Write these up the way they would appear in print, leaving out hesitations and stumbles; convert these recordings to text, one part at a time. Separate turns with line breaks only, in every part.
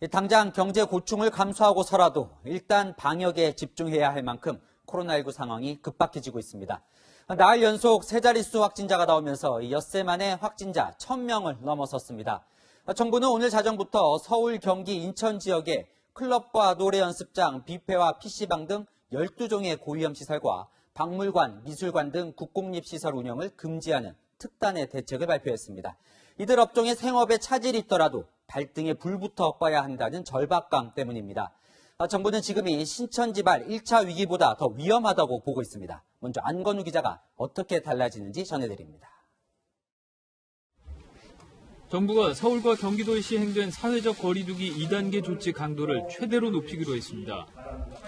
당장 경제 고충을 감수하고서라도 일단 방역에 집중해야 할 만큼 코로나19 상황이 급박해지고 있습니다. 나흘 연속 세 자릿수 확진자가 나오면서 엿새 만에 확진자 1,000명을 넘어섰습니다. 정부는 오늘 자정부터 서울, 경기, 인천 지역에 클럽과 노래 연습장, 뷔페와 PC방 등 12종의 고위험 시설과 박물관, 미술관 등 국공립시설 운영을 금지하는 특단의 대책을 발표했습니다. 이들 업종의 생업에 차질이 있더라도 발등에 불부터 꺼야 한다는 절박감 때문입니다. 정부는 지금 이 신천지발 1차 위기보다 더 위험하다고 보고 있습니다. 먼저 안건우 기자가 어떻게 달라지는지 전해드립니다.
정부가 서울과 경기도에 시행된 사회적 거리두기 2단계 조치 강도를 최대로 높이기로 했습니다.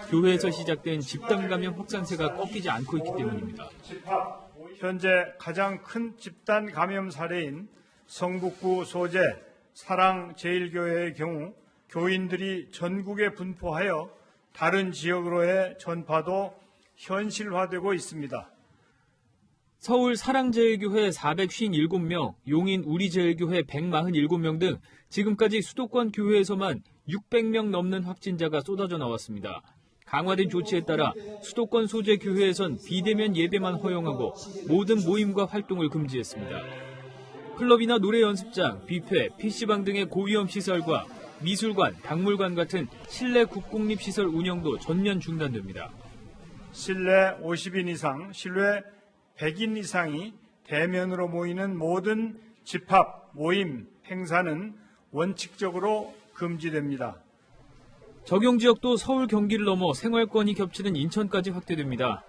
교회에서 시작된 집단 감염 확산세가 꺾이지 않고 있기 때문입니다.
현재 가장 큰 집단 감염 사례인 성북구 소재 사랑제일교회의 경우 교인들이 전국에 분포하여 다른 지역으로의 전파도 현실화되고 있습니다.
서울 사랑제일교회 457명, 용인 우리제일교회 147명 등 지금까지 수도권 교회에서만 600명 넘는 확진자가 쏟아져 나왔습니다. 강화된 조치에 따라 수도권 소재 교회에선 비대면 예배만 허용하고 모든 모임과 활동을 금지했습니다. 클럽이나 노래 연습장, 뷔페, PC방 등의 고위험 시설과 미술관, 박물관 같은 실내 국공립시설 운영도 전면 중단됩니다.
실내 50인 이상, 실외 100인 이상이 대면으로 모이는 모든 집합, 모임, 행사는 원칙적으로 금지됩니다.
적용 지역도 서울, 경기를 넘어 생활권이 겹치는 인천까지 확대됩니다.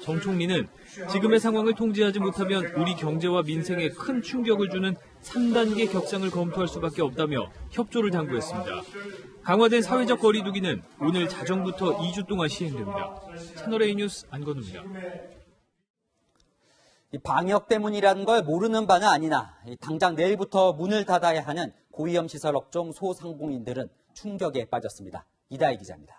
정 총리는 지금의 상황을 통제하지 못하면 우리 경제와 민생에 큰 충격을 주는 3단계 격상을 검토할 수밖에 없다며 협조를 당부했습니다. 강화된 사회적 거리두기는 오늘 자정부터 2주 동안 시행됩니다. 채널A 뉴스 안건우입니다.
방역 때문이라는 걸 모르는 바는 아니나 당장 내일부터 문을 닫아야 하는 고위험 시설 업종 소상공인들은 충격에 빠졌습니다. 이다희 기자입니다.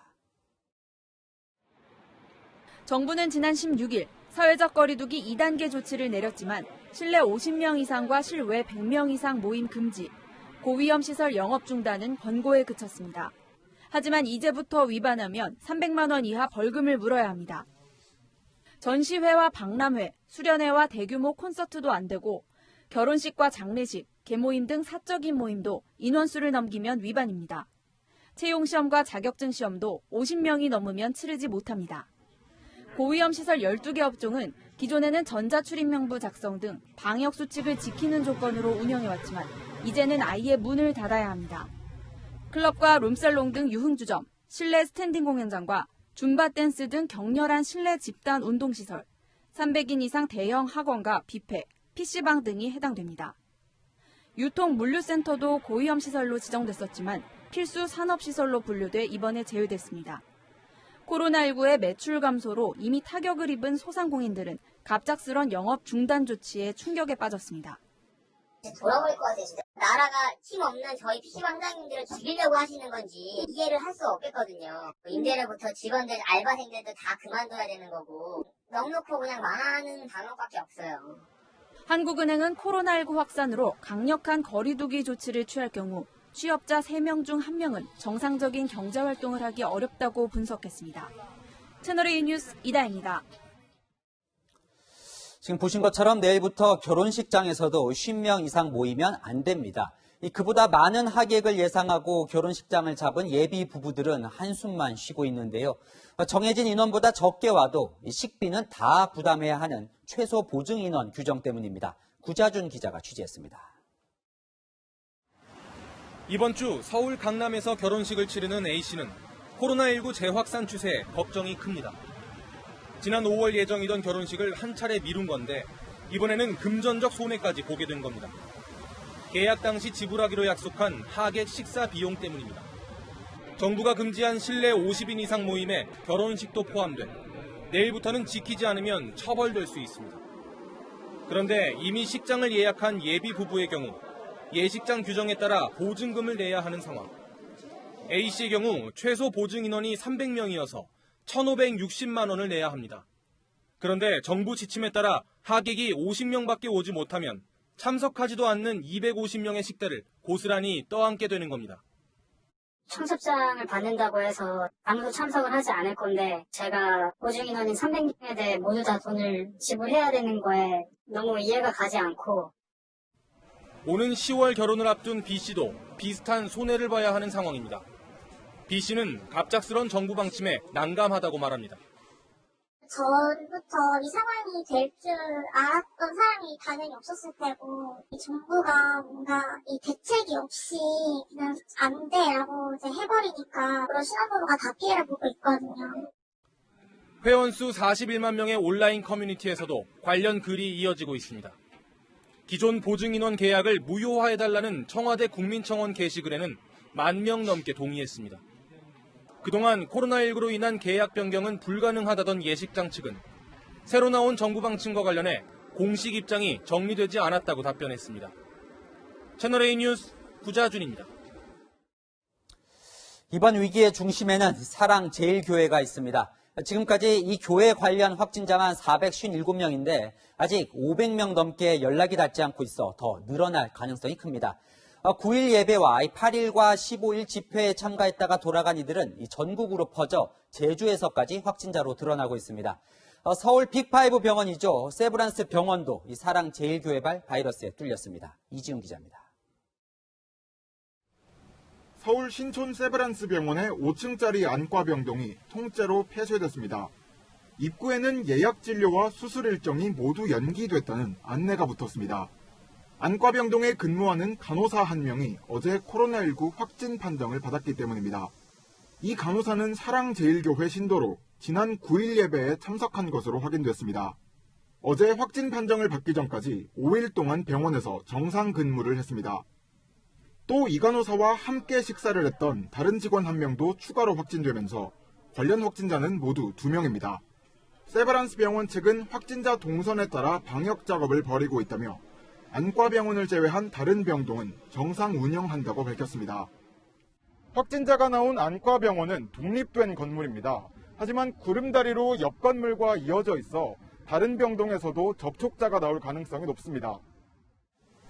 정부는 지난 16일 사회적 거리두기 2단계 조치를 내렸지만 실내 50명 이상과 실외 100명 이상 모임 금지, 고위험 시설 영업 중단은 권고에 그쳤습니다. 하지만 이제부터 위반하면 300만 원 이하 벌금을 물어야 합니다. 전시회와 박람회, 수련회와 대규모 콘서트도 안 되고 결혼식과 장례식, 계모임 등 사적인 모임도 인원수를 넘기면 위반입니다. 채용시험과 자격증 시험도 50명이 넘으면 치르지 못합니다. 고위험 시설 12개 업종은 기존에는 전자출입명부 작성 등 방역 수칙을 지키는 조건으로 운영해왔지만 이제는 아예 문을 닫아야 합니다. 클럽과 룸살롱 등 유흥주점, 실내 스탠딩 공연장과 줌바 댄스 등 격렬한 실내 집단 운동시설, 300인 이상 대형 학원과 뷔페, PC방 등이 해당됩니다. 유통 물류센터도 고위험 시설로 지정됐었지만 필수 산업시설로 분류돼 이번에 제외됐습니다. 코로나19의 매출 감소로 이미 타격을 입은 소상공인들은 갑작스런 영업 중단 조치에 충격에 빠졌습니다.
돌아버릴 것 같아요, 진짜. 나라가 힘 없는 저희 PC방장님들을 죽이려고 하시는 건지 이해를 할 수 없겠거든요. 임대료부터 직원들, 알바생들도 다 그만둬야 되는 거고 넉넉히 그냥 망하는 방법밖에 없어요.
한국은행은 코로나19 확산으로 강력한 거리두기 조치를 취할 경우 취업자 3명 중 1명은 정상적인 경제활동을 하기 어렵다고 분석했습니다. 채널A 뉴스 이다희입니다.
지금 보신 것처럼 내일부터 결혼식장에서도 50명 이상 모이면 안 됩니다. 그보다 많은 하객을 예상하고 결혼식장을 잡은 예비 부부들은 한숨만 쉬고 있는데요. 정해진 인원보다 적게 와도 식비는 다 부담해야 하는 최소 보증 인원 규정 때문입니다. 구자준 기자가 취재했습니다.
이번 주 서울 강남에서 결혼식을 치르는 A씨는 코로나19 재확산 추세에 걱정이 큽니다. 지난 5월 예정이던 결혼식을 한 차례 미룬 건데 이번에는 금전적 손해까지 보게 된 겁니다. 계약 당시 지불하기로 약속한 하객 식사 비용 때문입니다. 정부가 금지한 실내 50인 이상 모임에 결혼식도 포함돼 내일부터는 지키지 않으면 처벌될 수 있습니다. 그런데 이미 식장을 예약한 예비 부부의 경우 예식장 규정에 따라 보증금을 내야 하는 상황. A씨의 경우 최소 보증 인원이 300명이어서 1,560만 원을 내야 합니다. 그런데 정부 지침에 따라 하객이 50명밖에 오지 못하면 참석하지도 않는 250명의 식대를 고스란히 떠안게 되는 겁니다.
청첩장을 받는다고 해서 아무도 참석을 하지 않을 건데 제가 보증 인원인 300명에 대해 모두 다 돈을 지불해야 되는 거에 너무 이해가 가지 않고
오는 10월 결혼을 앞둔 B 씨도 비슷한 손해를 봐야 하는 상황입니다. B 씨는 갑작스런 정부 방침에 난감하다고 말합니다.
전부터 이 상황이 될 줄 알았던 사람이 당연히 없었을 테고 이 정부가 뭔가 이 대책이 없이 그냥 안 돼라고 이제 해버리니까 그런 신혼부부가 다 피해를 보고 있거든요.
회원수 41만 명의 온라인 커뮤니티에서도 관련 글이 이어지고 있습니다. 기존 보증인원 계약을 무효화해달라는 청와대 국민청원 게시글에는 10,000명 넘게 동의했습니다. 그동안 코로나19로 인한 계약 변경은 불가능하다던 예식장 측은 새로 나온 정부 방침과 관련해 공식 입장이 정리되지 않았다고 답변했습니다. 채널A 뉴스 구자준입니다.
이번 위기의 중심에는 사랑제일교회가 있습니다. 지금까지 이 교회 관련 확진자만 457명인데 아직 500명 넘게 연락이 닿지 않고 있어 더 늘어날 가능성이 큽니다. 9일 예배와 8일과 15일 집회에 참가했다가 돌아간 이들은 전국으로 퍼져 제주에서까지 확진자로 드러나고 있습니다. 서울 빅5 병원이죠. 세브란스 병원도 이 사랑제일교회발 바이러스에 뚫렸습니다. 이지훈 기자입니다.
서울 신촌 세브란스 병원의 5층짜리 안과병동이 통째로 폐쇄됐습니다. 입구에는 예약 진료와 수술 일정이 모두 연기됐다는 안내가 붙었습니다. 안과병동에 근무하는 간호사 1명이 어제 코로나19 확진 판정을 받았기 때문입니다. 이 간호사는 사랑제일교회 신도로 지난 9일 예배에 참석한 것으로 확인됐습니다. 어제 확진 판정을 받기 전까지 5일 동안 병원에서 정상 근무를 했습니다. 또 이 간호사와 함께 식사를 했던 다른 직원 1명도 추가로 확진되면서 관련 확진자는 모두 2명입니다. 세브란스 병원 측은 확진자 동선에 따라 방역 작업을 벌이고 있다며 안과병원을 제외한 다른 병동은 정상 운영한다고 밝혔습니다. 확진자가 나온 안과병원은 독립된 건물입니다. 하지만 구름다리로 옆 건물과 이어져 있어 다른 병동에서도 접촉자가 나올 가능성이 높습니다.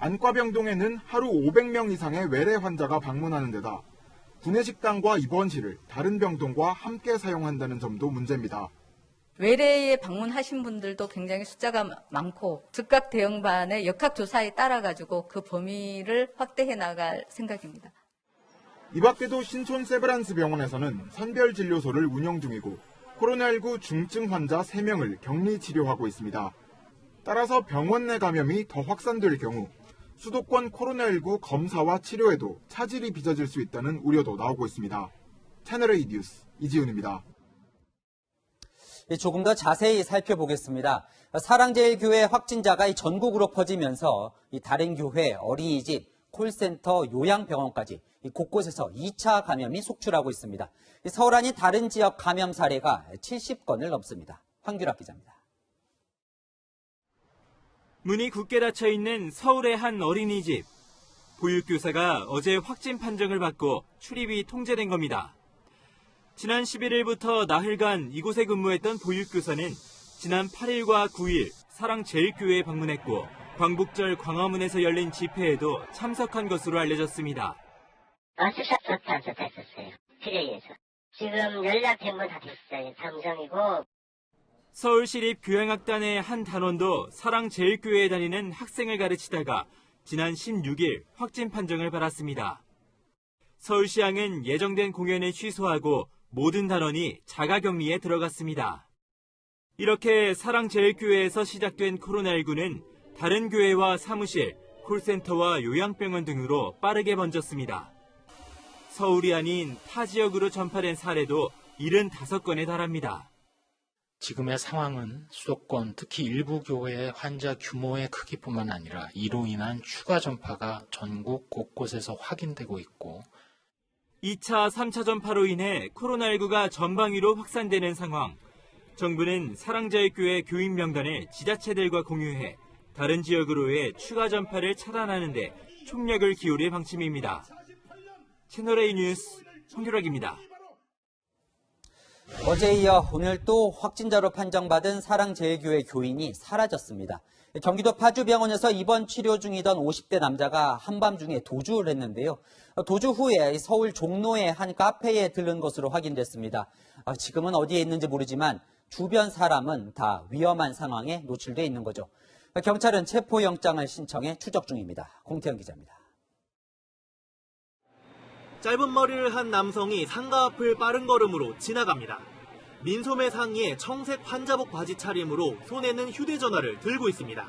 안과병동에는 하루 500명 이상의 외래 환자가 방문하는 데다 구내식당과 입원실을 다른 병동과 함께 사용한다는 점도 문제입니다.
외래에 방문하신 분들도 굉장히 숫자가 많고 즉각 대응반의 역학조사에 따라가지고 그 범위를 확대해 나갈 생각입니다.
이 밖에도 신촌 세브란스 병원에서는 선별진료소를 운영 중이고 코로나19 중증 환자 3명을 격리 치료하고 있습니다. 따라서 병원 내 감염이 더 확산될 경우 수도권 코로나19 검사와 치료에도 차질이 빚어질 수 있다는 우려도 나오고 있습니다. 채널A 뉴스 이지훈입니다.
조금 더 자세히 살펴보겠습니다. 사랑제일교회 확진자가 전국으로 퍼지면서 다른 교회, 어린이집, 콜센터, 요양병원까지 곳곳에서 2차 감염이 속출하고 있습니다. 서울 아닌 다른 지역 감염 사례가 70건을 넘습니다. 황규락 기자입니다.
문이 굳게 닫혀 있는 서울의 한 어린이집. 보육교사가 어제 확진 판정을 받고 출입이 통제된 겁니다. 지난 11일부터 나흘간 이곳에 근무했던 보육교사는 지난 8일과 9일 사랑제일교회에 방문했고 광복절 광화문에서 열린 집회에도 참석한 것으로 알려졌습니다.
참석했었어요. 필요해서. 지금 연락된 건 다 됐어요. 삼성이고.
서울시립교양악단의 한 단원도 사랑제일교회에 다니는 학생을 가르치다가 지난 16일 확진 판정을 받았습니다. 서울시향은 예정된 공연을 취소하고 모든 단원이 자가격리에 들어갔습니다. 이렇게 사랑제일교회에서 시작된 코로나19는 다른 교회와 사무실, 콜센터와 요양병원 등으로 빠르게 번졌습니다. 서울이 아닌 타 지역으로 전파된 사례도 75건에 달합니다.
지금의 상황은 수도권, 특히 일부 교회의 환자 규모의 크기뿐만 아니라 이로 인한 추가 전파가 전국 곳곳에서 확인되고 있고
2차, 3차 전파로 인해 코로나19가 전방위로 확산되는 상황. 정부는 사랑제일교회 교인 명단을 지자체들과 공유해 다른 지역으로의 추가 전파를 차단하는 데 총력을 기울일 방침입니다. 채널A 뉴스 황규락입니다.
어제에 이어 오늘 또 확진자로 판정받은 사랑제일교회 교인이 사라졌습니다. 경기도 파주병원에서 입원 치료 중이던 50대 남자가 한밤중에 도주를 했는데요. 도주 후에 서울 종로의 한 카페에 들른 것으로 확인됐습니다. 지금은 어디에 있는지 모르지만 주변 사람은 다 위험한 상황에 노출돼 있는 거죠. 경찰은 체포영장을 신청해 추적 중입니다. 공태현 기자입니다.
짧은 머리를 한 남성이 상가 앞을 빠른 걸음으로 지나갑니다. 민소매 상의에 청색 환자복 바지 차림으로 손에는 휴대전화를 들고 있습니다.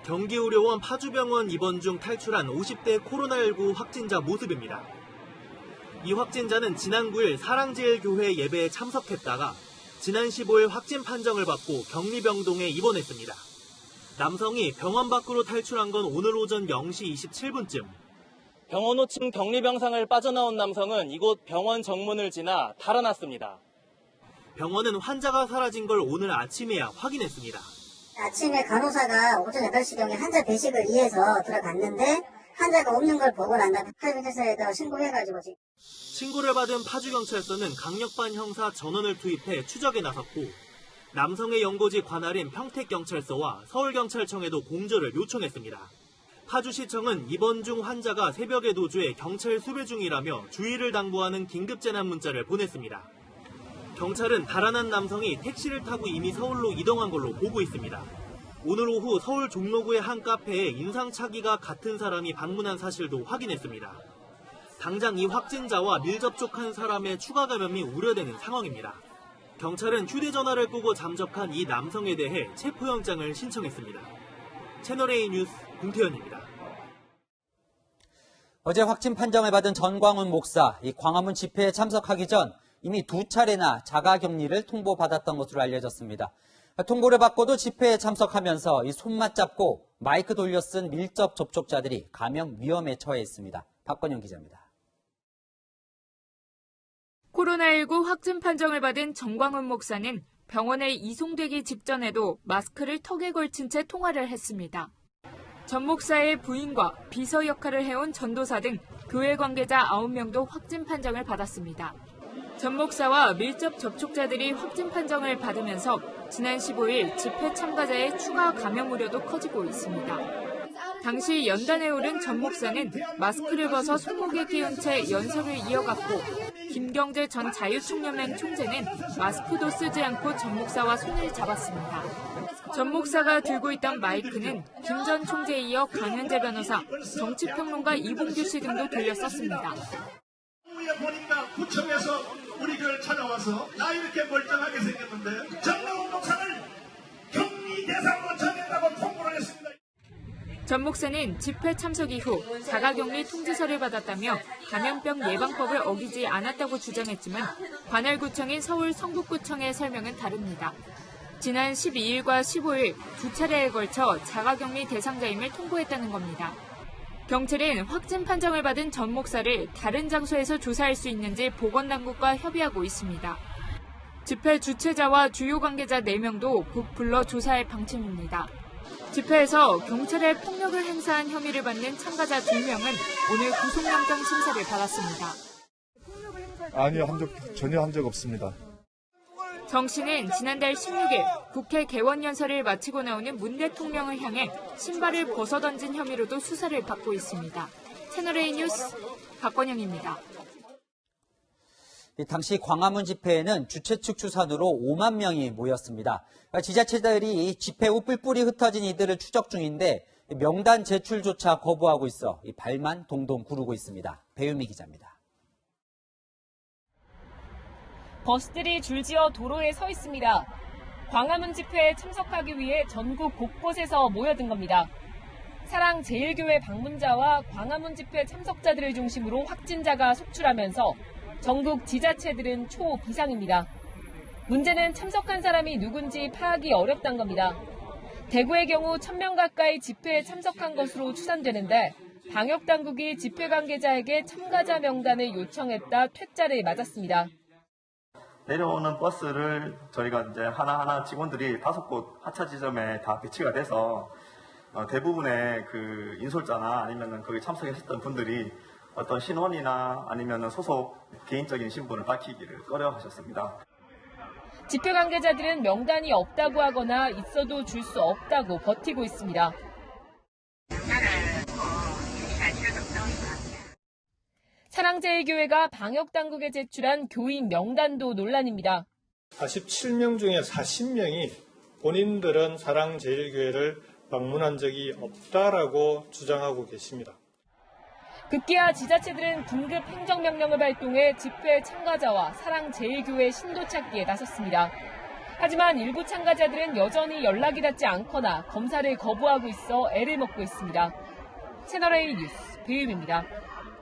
경기의료원 파주병원 입원 중 탈출한 50대 코로나19 확진자 모습입니다. 이 확진자는 지난 9일 사랑제일교회 예배에 참석했다가 지난 15일 확진 판정을 받고 격리병동에 입원했습니다. 남성이 병원 밖으로 탈출한 건 오늘 오전 0시 27분쯤. 병원 5층 격리병상을 빠져나온 남성은 이곳 병원 정문을 지나 달아났습니다. 병원은 환자가 사라진 걸 오늘 아침에야 확인했습니다.
아침에 간호사가 오전 8시경에 환자 배식을 위해서 들어갔는데 환자가 없는 걸 보고 난 다음에 파주경찰서에다 신고해가지고 지금.
신고를 받은 파주경찰서는 강력반 형사 전원을 투입해 추적에 나섰고 남성의 연고지 관할인 평택경찰서와 서울경찰청에도 공조를 요청했습니다. 파주시청은 입원 중 환자가 새벽에 도주해 경찰 수배 중이라며 주의를 당부하는 긴급재난 문자를 보냈습니다. 경찰은 달아난 남성이 택시를 타고 이미 서울로 이동한 걸로 보고 있습니다. 오늘 오후 서울 종로구의 한 카페에 인상착의가 같은 사람이 방문한 사실도 확인했습니다. 당장 이 확진자와 밀접촉한 사람의 추가 감염이 우려되는 상황입니다. 경찰은 휴대전화를 끄고 잠적한 이 남성에 대해 체포영장을 신청했습니다. 채널A 뉴스 공태현입니다.
어제 확진 판정을 받은 전광훈 목사, 이 광화문 집회에 참석하기 전 이미 2차례나 자가격리를 통보받았던 것으로 알려졌습니다. 통보를 받고도 집회에 참석하면서 이 손맛 잡고 마이크 돌려 쓴 밀접 접촉자들이 감염 위험에 처해 있습니다. 박건영 기자입니다.
코로나19 확진 판정을 받은 전광훈 목사는 병원에 이송되기 직전에도 마스크를 턱에 걸친 채 통화를 했습니다. 전 목사의 부인과 비서 역할을 해온 전도사 등 교회 관계자 9명도 확진 판정을 받았습니다. 전 목사와 밀접 접촉자들이 확진 판정을 받으면서 지난 15일 집회 참가자의 추가 감염 우려도 커지고 있습니다. 당시 연단에 오른 전 목사는 마스크를 벗어 손목에 끼운 채 연설을 이어갔고 김경재 전 자유총연맹 총재는 마스크도 쓰지 않고 전 목사와 손을 잡았습니다. 전 목사가 들고 있던 마이크는 김 전 총재에 이어 강현재 변호사, 정치평론가 이봉규 씨 등도 돌려 썼습니다.
보니까 구청에서 우리 교회를 찾아와서 나 이렇게 멀쩡하게 생겼는데 전광훈 목사를 격리 대상으로 정했다고 통보를 했습니다.
전 목사는 집회 참석 이후 자가격리 통지서를 받았다며 감염병 예방법을 어기지 않았다고 주장했지만 관할구청인 서울 성북구청의 설명은 다릅니다. 지난 12일과 15일 2차례에 걸쳐 자가격리 대상자임을 통보했다는 겁니다. 경찰은 확진 판정을 받은 전 목사를 다른 장소에서 조사할 수 있는지 보건당국과 협의하고 있습니다. 집회 주최자와 주요 관계자 4명도 곧 불러 조사할 방침입니다. 집회에서 경찰에 폭력을 행사한 혐의를 받는 참가자 2명은 오늘 구속영장 심사를 받았습니다.
아니요, 전혀 한 적 없습니다.
정 씨는 지난달 16일 국회 개원연설을 마치고 나오는 문 대통령을 향해 신발을 벗어던진 혐의로도 수사를 받고 있습니다. 채널A 뉴스 박건영입니다.
당시 광화문 집회에는 주최 측 추산으로 5만 명이 모였습니다. 지자체들이 집회 후 뿔뿔이 흩어진 이들을 추적 중인데 명단 제출조차 거부하고 있어 발만 동동 구르고 있습니다. 배유미 기자입니다.
버스들이 줄지어 도로에 서 있습니다. 광화문 집회에 참석하기 위해 전국 곳곳에서 모여든 겁니다. 사랑제일교회 방문자와 광화문 집회 참석자들을 중심으로 확진자가 속출하면서 전국 지자체들은 초비상입니다. 문제는 참석한 사람이 누군지 파악이 어렵다는 겁니다. 대구의 경우 1,000명 가까이 집회에 참석한 것으로 추산되는데 방역당국이 집회 관계자에게 참가자 명단을 요청했다 퇴짜를 맞았습니다.
내려오는 버스를 저희가 이제 하나하나 직원들이 5곳 하차 지점에 다 배치가 돼서 대부분의 그 인솔자나 아니면 거기 참석했었던 분들이 어떤 신원이나 아니면 소속 개인적인 신분을 밝히기를 꺼려 하셨습니다.
집회 관계자들은 명단이 없다고 하거나 있어도 줄 수 없다고 버티고 있습니다. 사랑제일교회가 방역당국에 제출한 교인 명단도 논란입니다.
47명 중에 40명이 본인들은 사랑제일교회를 방문한 적이 없다라고 주장하고 계십니다.
급기야 지자체들은 긴급 행정명령을 발동해 집회 참가자와 사랑제일교회 신도 찾기에 나섰습니다. 하지만 일부 참가자들은 여전히 연락이 닿지 않거나 검사를 거부하고 있어 애를 먹고 있습니다. 채널A 뉴스 배유미입니다.